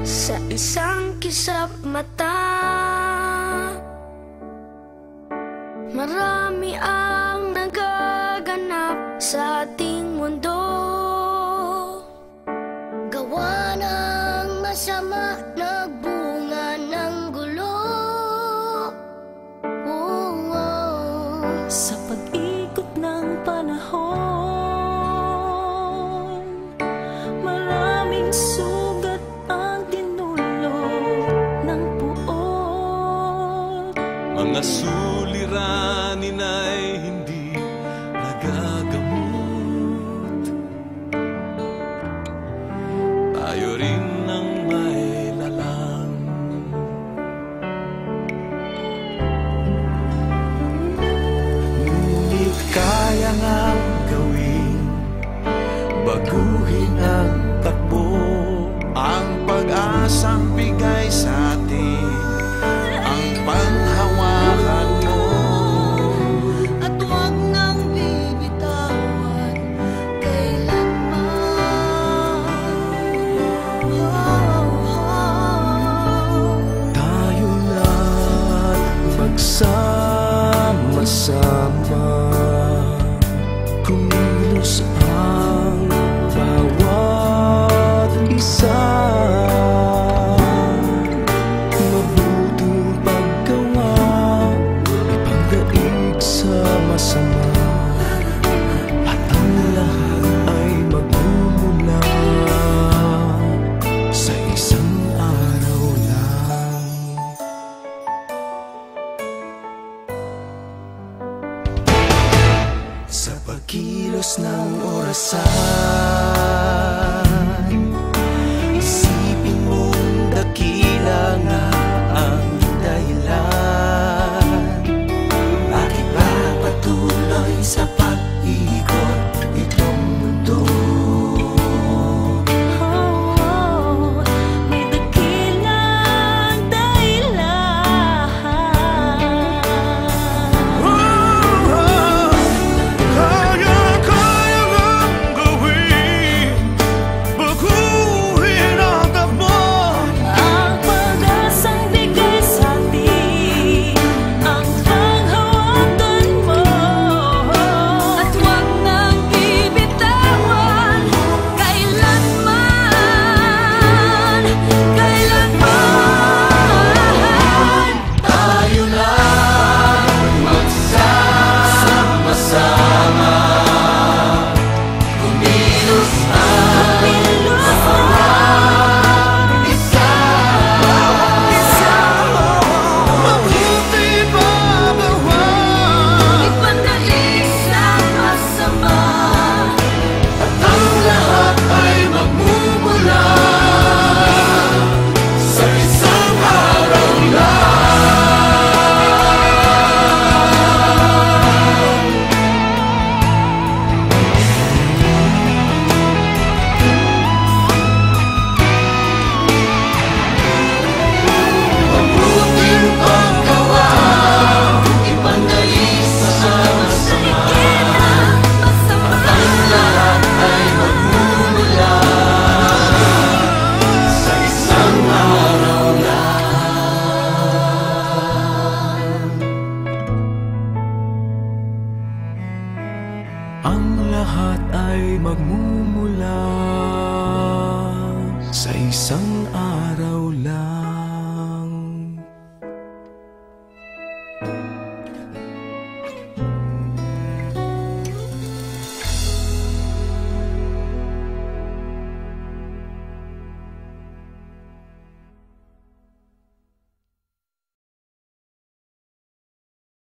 Sa isang kisap mata, marami ang nagaganap sa ating mundo. Gawa ng masama, nagbunga ng gulo. Sa pag-ikot ng panahon, maraming sugat ang dinulot ng puot. Mga suliranin ay hindi nagagamot. Tayo rin ang may lalang. Ngunit kaya ngang gawin, baguhin ang takbo. Ang pag-asang bigay sa atin ang panghawakan mo. At huwag nang bibitawan kailanman. Tayo na't magsama-sama, kumilos ang bawat isa. Mabuting paggawa, ipagdaig sa masama, at ang lahat ay magmumula sa isang araw lang. Sa pagkilos ng orasan, isipin mong dakila nga ang dahilan. Bakit ba patuloy sa pag-ikot itong mundo? May dakilang dahilan. Kaya ngang gawin, baguhin ang takbo. Ang pag-asang bigay sa atin ang panghawakan mo. At huwag nang bibitawan kailanman. Kailanman. Tayo na magsama-sama, kumilos ang bawat isa. Mabuti pa bawat Ipagdaig sa masama. at ang lahat ay magmumula sa isang araw lang. Mabuting paggawa, ipagdaig sa masama, Masama. ang lahat ay magmumula sa isang araw lang. Ang lahat ay magmumula sa isang araw